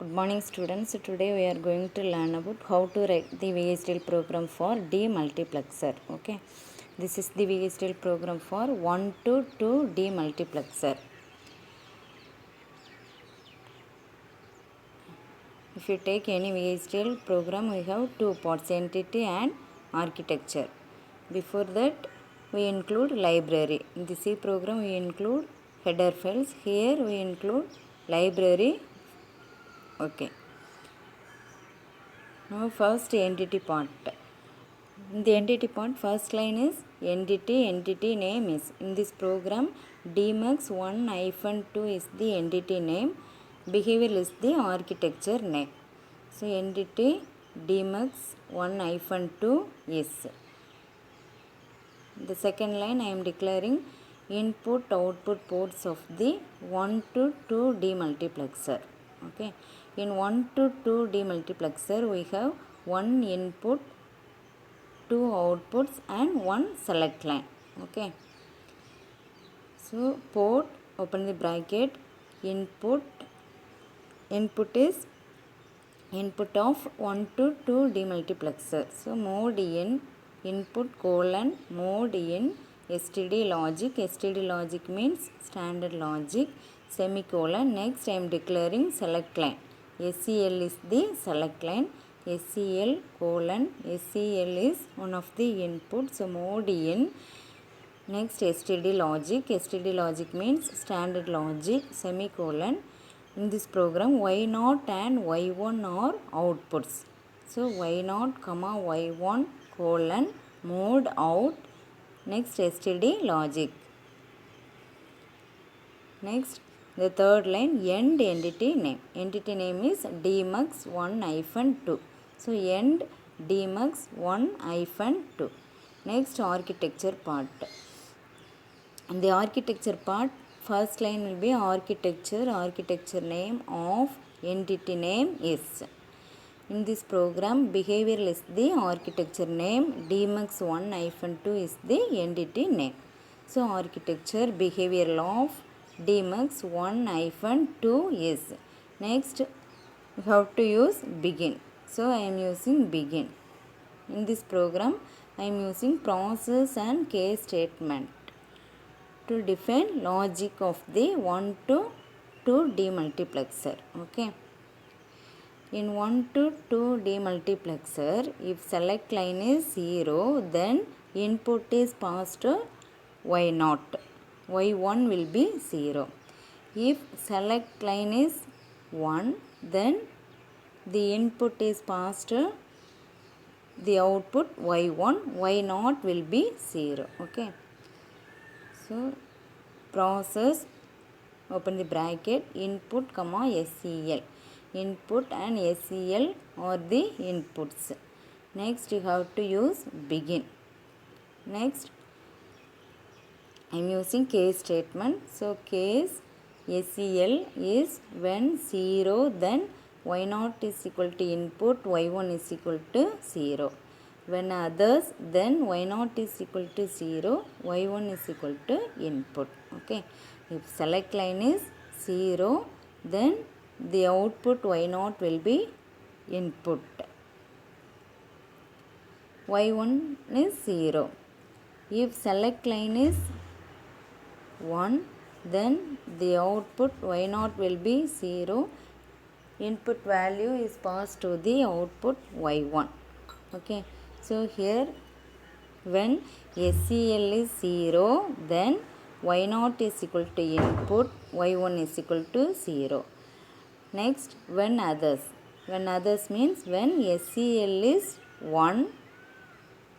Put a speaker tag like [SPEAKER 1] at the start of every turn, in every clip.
[SPEAKER 1] Good morning students. Today we are going to learn about how to write the VHDL program for demultiplexer. Okay. This is the VHDL program for 1 to 2 demultiplexer. If you take any VHDL program, we have two parts, entity and architecture. Before that, we include library. In the C program, we include header files. Here we include library. Okay. Now first entity part. In the entity part, first line is entity name is. In this program, dmux1-2 is the entity name, behavior is the architecture name. So entity dmux1-2 is. The second line I am declaring input output ports of the 1 to 2 demultiplexer. Okay. In 1 to 2 demultiplexer, we have one input, two outputs and one select line. Okay. So port, open the bracket, input is input of 1 to 2 demultiplexer. So mode in input colon mode in std logic. Std logic means standard logic, semicolon. Next I am declaring select line. SEL is the select line. SEL colon SEL is one of the inputs. So mode in. Next std logic. std logic means standard logic, semicolon. In this program y0 and y1 are outputs. So y0 comma y1 colon mode out. Next std logic. Next the third line end entity name. Entity name is dmux1-2. So end dmux1-2. Next architecture part. In the architecture part, first line will be architecture name of entity name is. In this program, behavior is the architecture name, dmux1-2 is the entity name. So architecture behavior of dmux1-2 is. Next, we have to use begin. So I am using begin. In this program, I am using process and case statement to define logic of the 1 to 2 demultiplexer. Okay. In 1 to 2 demultiplexer, if select line is 0, then input is passed to y0. y1 will be 0. If select line is 1, then the input is passed to the output y1, y0 will be 0. Okay. So process, open the bracket, input comma SEL. Input and SEL are the inputs. Next you have to use begin. Next I am using case statement. So case SEL is when 0, then y0 is equal to input, y1 is equal to 0. When others, then y0 is equal to 0, y1 is equal to input. Okay. If select line is 0, then the output y0 will be input. y1 is 0. If select line is 1, then the output y0 will be 0. Input value is passed to the output y1. Okay. So here when SEL is 0, then y0 is equal to input, y1 is equal to 0. Next, when others means when SEL is 1,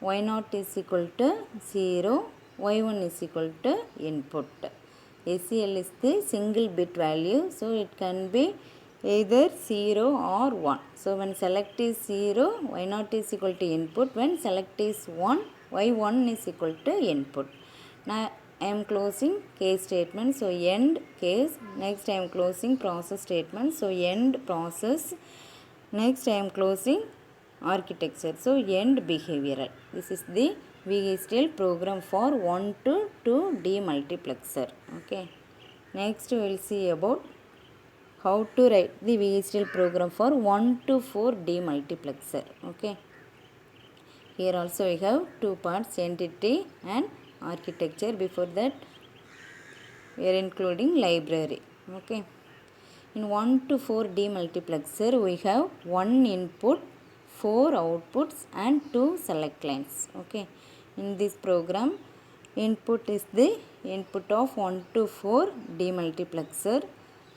[SPEAKER 1] y0 is equal to 0, y1 is equal to input. SEL is the single bit value, so it can be either 0 or 1. So when select is 0, y0 is equal to input. When select is 1, y1 is equal to input. Now I am closing case statement. So end case. Next I am closing process statement. So end process. Next I am closing architecture. So end behavioral. This is the VHDL program for 1 to 2 demultiplexer. Okay. Next we will see about how to write the VHDL program for 1 to 4 demultiplexer. Okay, here also we have two parts, entity and architecture. Before that we are including library. Okay, in 1 to 4 demultiplexer we have one input, 4 outputs and 2 select lines. Okay, in this program input is the input of 1 to 4 demultiplexer.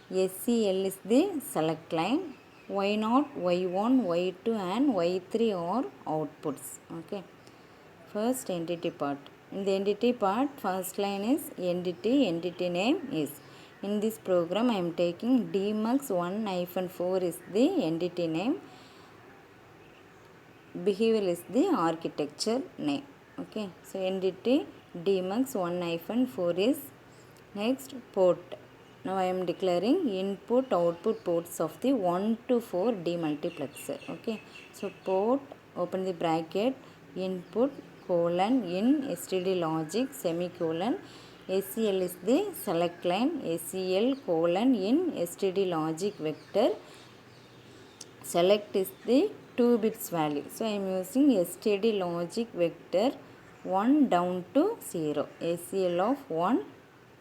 [SPEAKER 1] SCL is the select line. Y0, Y1, Y2 and Y3 are outputs. Okay, first entity part. In the entity part, first line is entity name is. In this program I am taking dmux1-4 is the entity name, behavior is the architecture name. Okay, so entity dmux1-4 is. Next, port. Now I am declaring input output ports of the 1 to 4 demultiplexer. Okay, so port, open the bracket, input colon in std logic semicolon. SCL is the select line, SCL colon in std logic vector. Select is the 2 bits value. So I am using std logic vector 1 down to 0. SCL of 1,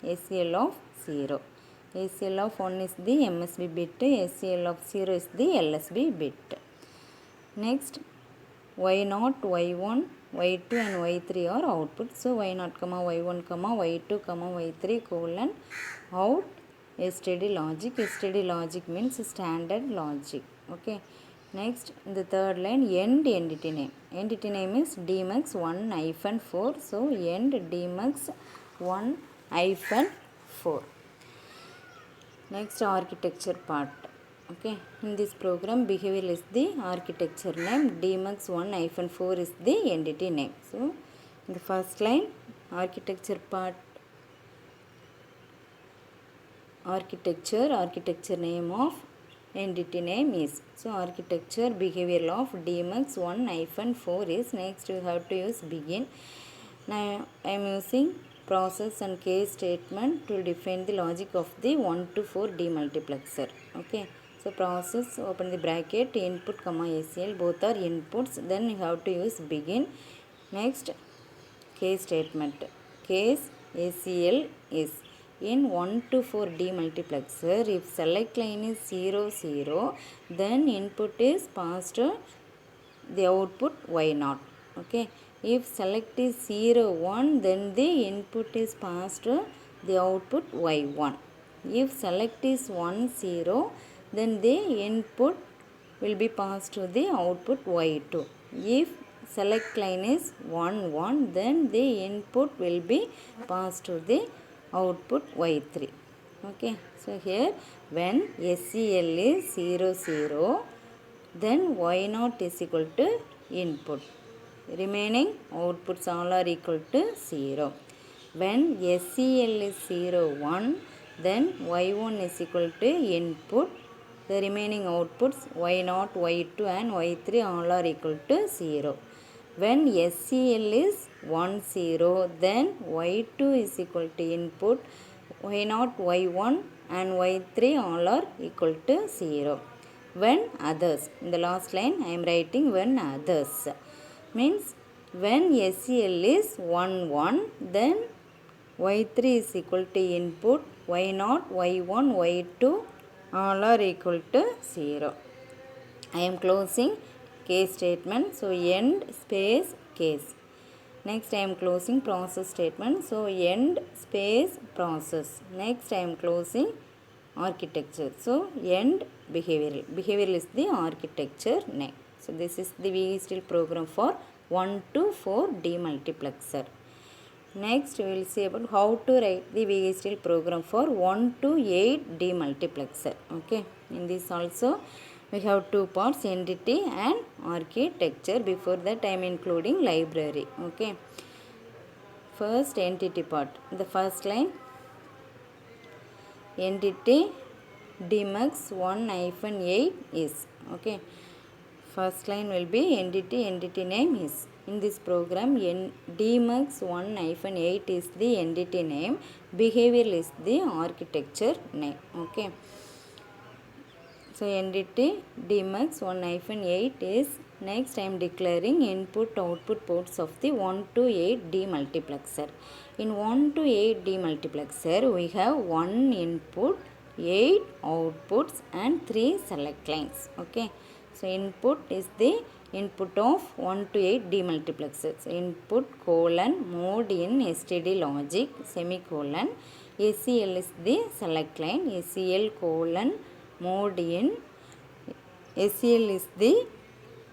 [SPEAKER 1] SCL of 0. SCL of 1 is the MSB bit, SCL of 0 is the LSB bit. Next, Y0, Y1, Y2 and Y3 are output. So Y0, Y1, Y2, Y3 colon out std logic. Std logic means standard logic. Okay. Next, in the third line, end entity name. Entity name is dmux1-4. So end dmux1-4. Next, architecture part. Okay, in this program behavior is the architecture name, dmux1-4 is the entity name. So in the first line, architecture part, architecture name of entity name is. So architecture behavior of dmux1-4 is. Next you have to use begin. Now I am using process and case statement to define the logic of the 1 to 4 demultiplexer. Okay, so process, open the bracket, input comma SCL, both are inputs. Then you have to use begin. Next, case statement. Case SCL is in 1 to 4 demultiplexer. If select line is 0, 0, then input is passed the output Y0. Okay, if select is 0, 1, then the input is passed the output Y1. If select is 1, 0, then the input will be passed to the output Y2. If select line is 1, 1, then the input will be passed to the output Y3. Okay, so here when SCL is 0, 0, then Y0 is equal to input. Remaining outputs all are equal to 0. When SCL is 0, 1, then Y1 is equal to input. The remaining outputs Y0, Y2 and Y3 all are equal to 0. When SCL is 1, 0, then Y2 is equal to input. Y0, Y1 and Y3 all are equal to 0. When others, in the last line I am writing when others, means when SCL is 1, 1, then Y3 is equal to input, Y0, Y1, Y2 all are equal to 0. I am closing case statement, so end space case. Next I am closing process statement, so end space process. Next I am closing architecture, so end behavioral. Behavioral is the architecture name. So this is the VHDL program for 1 to 4 demultiplexer. Next we will see about how to write the VHDL program for 1 to 8 demultiplexer. Okay, in this also we have two parts, entity and architecture. Before that I am including library. Okay, first entity part. The first line, entity dmux1-8 is. Okay, first line will be entity name is. In this program dmux1-8 is the entity name, behavior is the architecture name. Okay, So entity dmux 1-8 is next. I am declaring input output ports of the 1 to 8 demultiplexer. In 1 to 8 demultiplexer we have 1 input, 8 outputs and 3 select lines. Okay. So input is the input of 1 to 8 demultiplexer. So input colon mode in std logic semicolon. SEL is the select line. SEL colon mode in SEL is the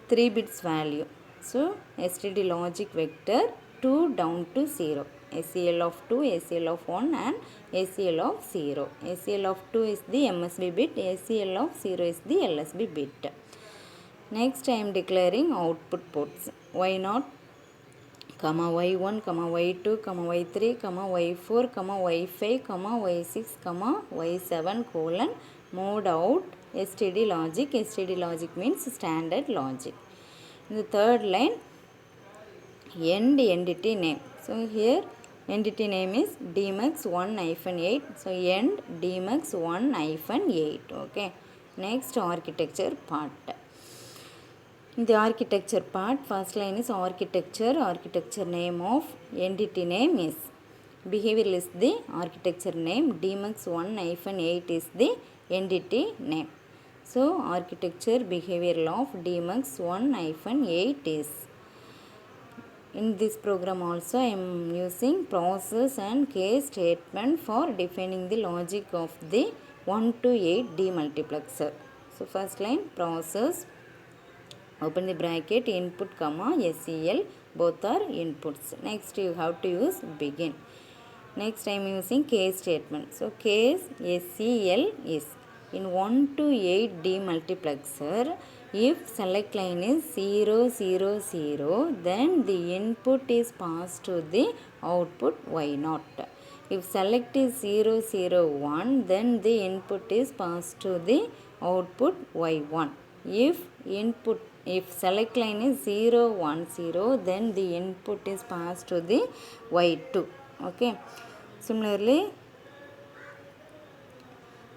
[SPEAKER 1] 3 bits value. So std logic vector 2 down to 0. SEL of 2, SEL of 1 and SEL of 0. SEL of 2 is the MSB bit, SEL of 0 is the LSB bit. Next I am declaring output ports Y0, y1, y2, y3, y4, y5, y6, y7 colon mode out std logic. Std logic means standard logic. In the third line end entity name. So here entity name is dmux 1-8. So end dmux 1-8. Okay. Next architecture part. In the architecture part, first line is architecture. Architecture name of entity name is behavioral is the architecture name. dmux 1-8 is the entity name. So architecture behavioral of dmux 1-8 is. In this program also I am using process and case statement for defining the logic of the 1 to 8 demultiplexer. So first line process, open the bracket, input comma SEL, both are inputs. Next you have to use begin. Next I am using case statement. So case SEL is in 1 to 8 demultiplexer. If select line is 0 0 0, then the input is passed to the output Y0. If select is 0 0 1, then the input is passed to the output Y1. If select line is 0 1 0, then the input is passed to the Y2. Okay. Similarly,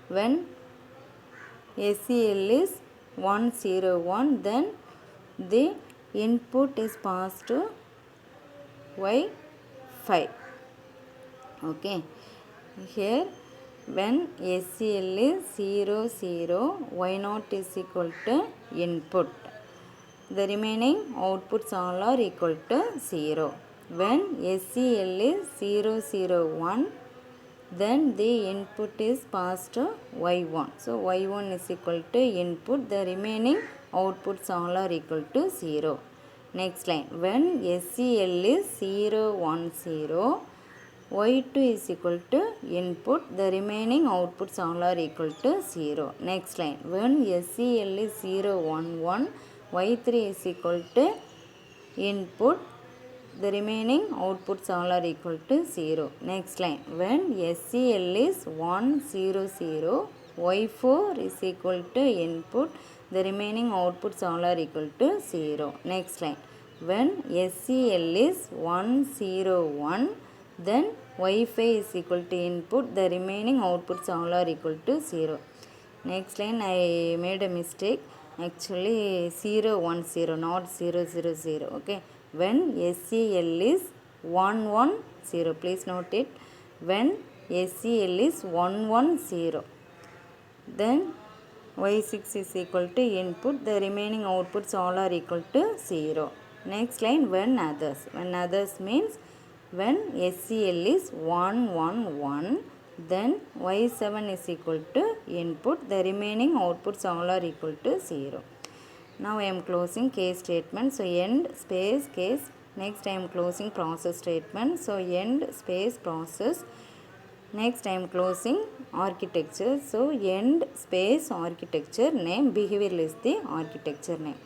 [SPEAKER 1] when SEL is 1 0 1, then the input is passed to Y5. Okay. Here when SEL is 0 0, Y0 is equal to input. The remaining outputs all are equal to 0. When SEL is 0 0 1, then the input is passed to Y1. So Y1 is equal to input. The remaining outputs all are equal to 0. Next line, when SEL is 0 1 0, Y2 is equal to input. The remaining outputs all are equal to 0. Next line, when SEL is 0 1 1, Y3 is equal to input. The remaining outputs all are equal to 0. Next line, when SEL is 1 0 0, Y4 is equal to input. The remaining outputs all are equal to 0. Next line, when SEL is 1 0 1, then Y5 is equal to input. The remaining outputs all are equal to 0. Next line I made a mistake. Actually 0 1 0, not 0 0 0. Okay. When SEL is 1 1 0, please note it. When SEL is 1 1 0, then Y6 is equal to input. The remaining outputs all are equal to 0. Next line, when others. When others means when SEL is 1 1 1, then Y7 is equal to input. The remaining outputs all are equal to 0. Now I am closing case statement. So end space case. Next I am closing process statement. So end space process. Next I am closing architecture. So end space architecture name. Behavioral is the architecture name.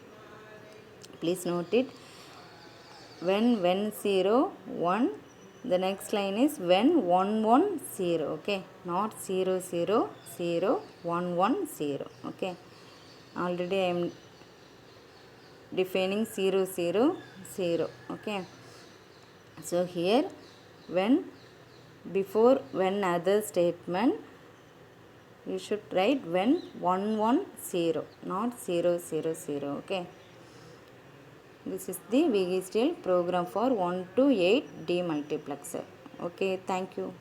[SPEAKER 1] Please note it. When 0 1, the next line is when 1 1 0. Okay, not 0 0 0 1 1 0. Okay, already I am defining 0 0 0. Okay, so here when before when other statement, you should write when 110, not 000. Okay, this is the VGSTL program for 1 to 8 demultiplexer. Okay, thank you.